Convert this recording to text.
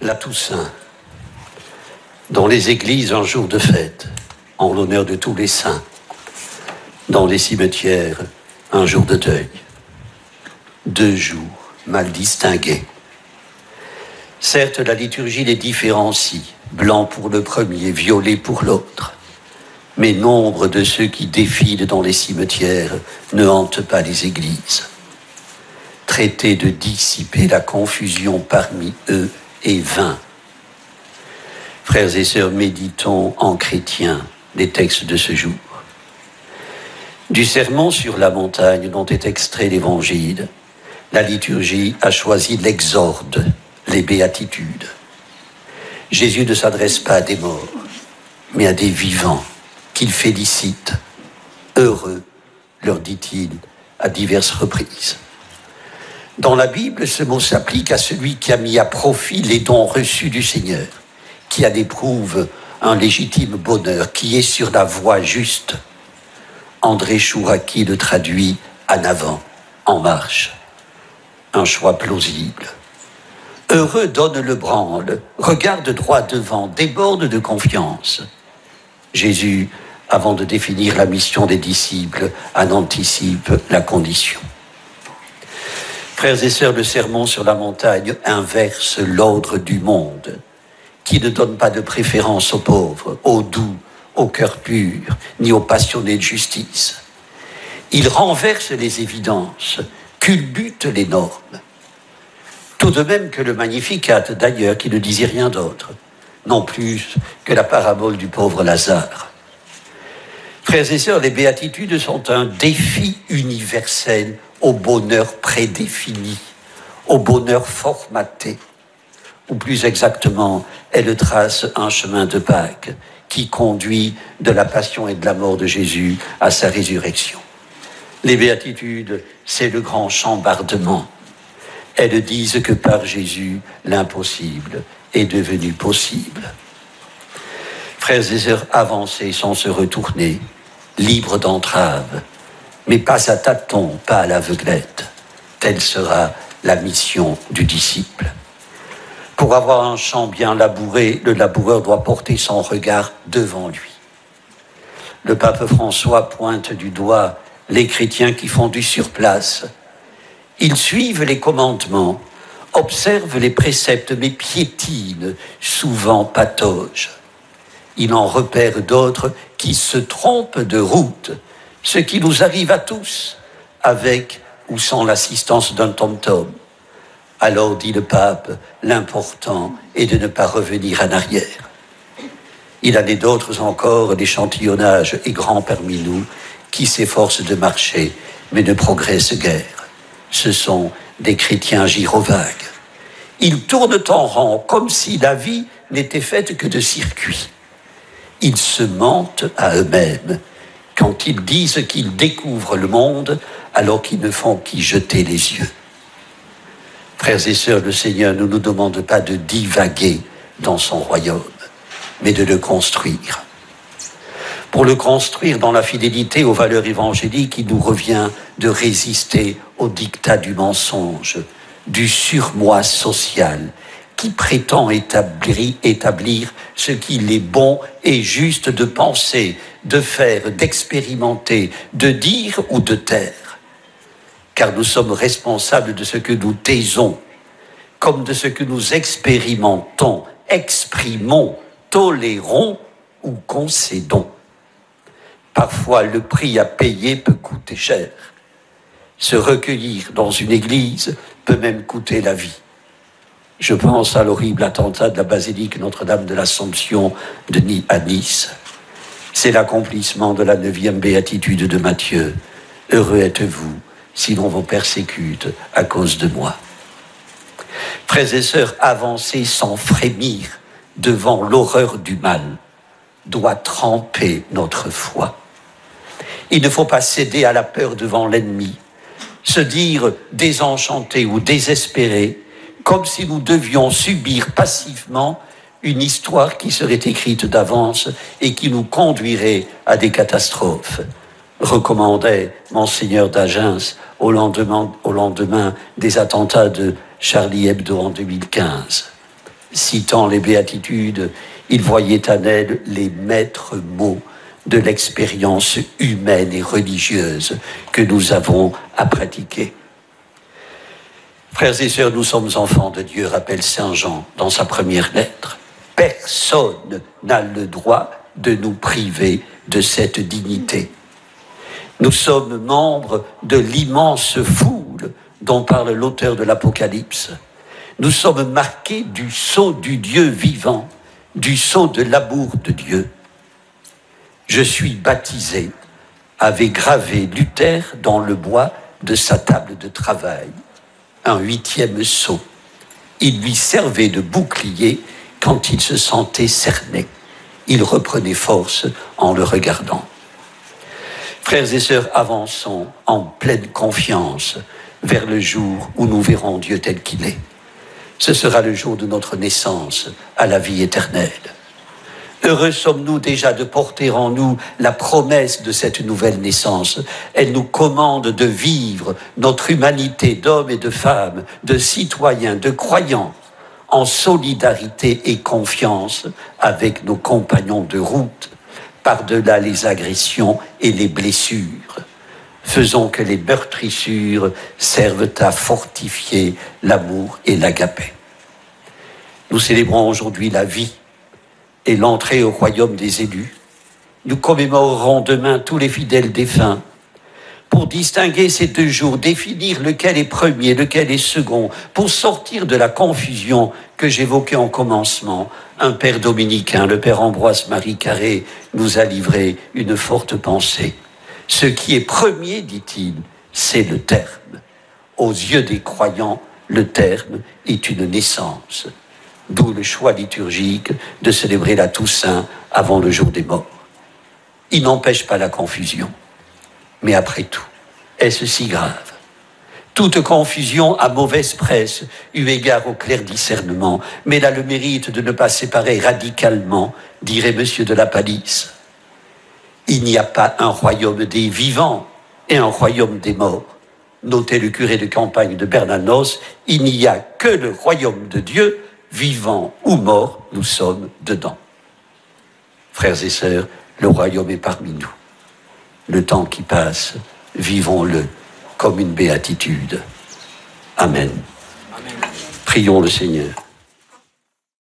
La Toussaint, dans les églises un jour de fête, en l'honneur de tous les saints, dans les cimetières un jour de deuil, 2 jours mal distingués. Certes, la liturgie les différencie, blanc pour le premier, violet pour l'autre, mais nombre de ceux qui défilent dans les cimetières ne hantent pas les églises. Traiter de dissiper la confusion parmi eux est vain. Frères et sœurs, méditons en chrétiens les textes de ce jour. Du sermon sur la montagne dont est extrait l'Évangile, la liturgie a choisi l'exorde, les béatitudes. Jésus ne s'adresse pas à des morts, mais à des vivants qu'il félicite. Heureux, leur dit-il à diverses reprises. Dans la Bible, ce mot s'applique à celui qui a mis à profit les dons reçus du Seigneur, qui en éprouve un légitime bonheur, qui est sur la voie juste. André Chouraki le traduit en avant, en marche. Un choix plausible. Heureux donne le branle, regarde droit devant, déborde de confiance. Jésus, avant de définir la mission des disciples, en anticipe la condition. Frères et sœurs, le sermon sur la montagne inverse l'ordre du monde, qui ne donne pas de préférence aux pauvres, aux doux, aux cœurs purs, ni aux passionnés de justice. Il renverse les évidences, culbute les normes. Tout de même que le Magnificat, d'ailleurs, qui ne disait rien d'autre, non plus que la parabole du pauvre Lazare. Frères et sœurs, les béatitudes sont un défi universel au bonheur prédéfini, au bonheur formaté, ou plus exactement, elles tracent un chemin de Pâques qui conduit de la passion et de la mort de Jésus à sa résurrection. Les béatitudes, c'est le grand chambardement. Elles disent que par Jésus, l'impossible est devenu possible. Frères et sœurs, avancer sans se retourner, libres d'entrave, mais pas à tâtons, pas à l'aveuglette. Telle sera la mission du disciple. Pour avoir un champ bien labouré, le laboureur doit porter son regard devant lui. Le pape François pointe du doigt les chrétiens qui font du surplace. Ils suivent les commandements, observent les préceptes, mais piétinent, souvent pataugent. Il en repère d'autres qui se trompent de route, ce qui nous arrive à tous, avec ou sans l'assistance d'un tom-tom. Alors, dit le pape, l'important est de ne pas revenir en arrière. Il en est d'autres encore, l'échantillonnage est grand parmi nous, qui s'efforcent de marcher, mais ne progressent guère. Ce sont des chrétiens gyrovagues. Ils tournent en rond, comme si la vie n'était faite que de circuits. Ils se mentent à eux-mêmes quand ils disent qu'ils découvrent le monde alors qu'ils ne font qu'y jeter les yeux. Frères et sœurs, le Seigneur ne nous demande pas de divaguer dans son royaume, mais de le construire. Pour le construire dans la fidélité aux valeurs évangéliques, il nous revient de résister au diktat du mensonge, du surmoi social, qui prétend établir ce qu'il est bon et juste de penser, de faire, d'expérimenter, de dire ou de taire. Car nous sommes responsables de ce que nous taisons, comme de ce que nous expérimentons, exprimons, tolérons ou concédons. Parfois, le prix à payer peut coûter cher. Se recueillir dans une église peut même coûter la vie. Je pense à l'horrible attentat de la basilique Notre-Dame de l'Assomption à Nice. C'est l'accomplissement de la 9e béatitude de Matthieu. Heureux êtes-vous si l'on vous persécute à cause de moi. Frères et sœurs, avancer sans frémir devant l'horreur du mal doit tremper notre foi. Il ne faut pas céder à la peur devant l'ennemi, se dire désenchanté ou désespéré, comme si nous devions subir passivement une histoire qui serait écrite d'avance et qui nous conduirait à des catastrophes, recommandait Monseigneur d'Agens au lendemain des attentats de Charlie Hebdo en 2015. Citant les béatitudes, il voyait en elles les maîtres mots de l'expérience humaine et religieuse que nous avons à pratiquer. Frères et sœurs, nous sommes enfants de Dieu, rappelle Saint Jean dans sa première lettre. Personne n'a le droit de nous priver de cette dignité. Nous sommes membres de l'immense foule dont parle l'auteur de l'Apocalypse. Nous sommes marqués du sceau du Dieu vivant, du sceau de l'amour de Dieu. Je suis baptisé, avait gravé Luther dans le bois de sa table de travail, un 8e sceau. Il lui servait de bouclier quand il se sentait cerné. Il reprenait force en le regardant. Frères et sœurs, avançons en pleine confiance vers le jour où nous verrons Dieu tel qu'il est. Ce sera le jour de notre naissance à la vie éternelle. Heureux sommes-nous déjà de porter en nous la promesse de cette nouvelle naissance. Elle nous commande de vivre notre humanité d'hommes et de femmes, de citoyens, de croyants, en solidarité et confiance avec nos compagnons de route, par-delà les agressions et les blessures. Faisons que les meurtrissures servent à fortifier l'amour et l'agapé. Nous célébrons aujourd'hui la vie et l'entrée au royaume des élus. Nous commémorerons demain tous les fidèles défunts. Pour distinguer ces 2 jours, définir lequel est premier, lequel est second, pour sortir de la confusion que j'évoquais en commencement, un père dominicain, le père Ambroise-Marie Carré, nous a livré une forte pensée. Ce qui est premier, dit-il, c'est le terme. Aux yeux des croyants, le terme est une naissance. D'où le choix liturgique de célébrer la Toussaint avant le jour des morts. Il n'empêche pas la confusion. Mais après tout, est-ce si grave? Toute confusion a mauvaise presse, eu égard au clair discernement, mais elle a le mérite de ne pas séparer radicalement, dirait Monsieur de la Palisse. Il n'y a pas un royaume des vivants et un royaume des morts. Notez le curé de campagne de Bernanos, il n'y a que le royaume de Dieu, vivant ou mort, nous sommes dedans. Frères et sœurs, le royaume est parmi nous. Le temps qui passe, vivons-le comme une béatitude. Amen. Amen. Prions le Seigneur.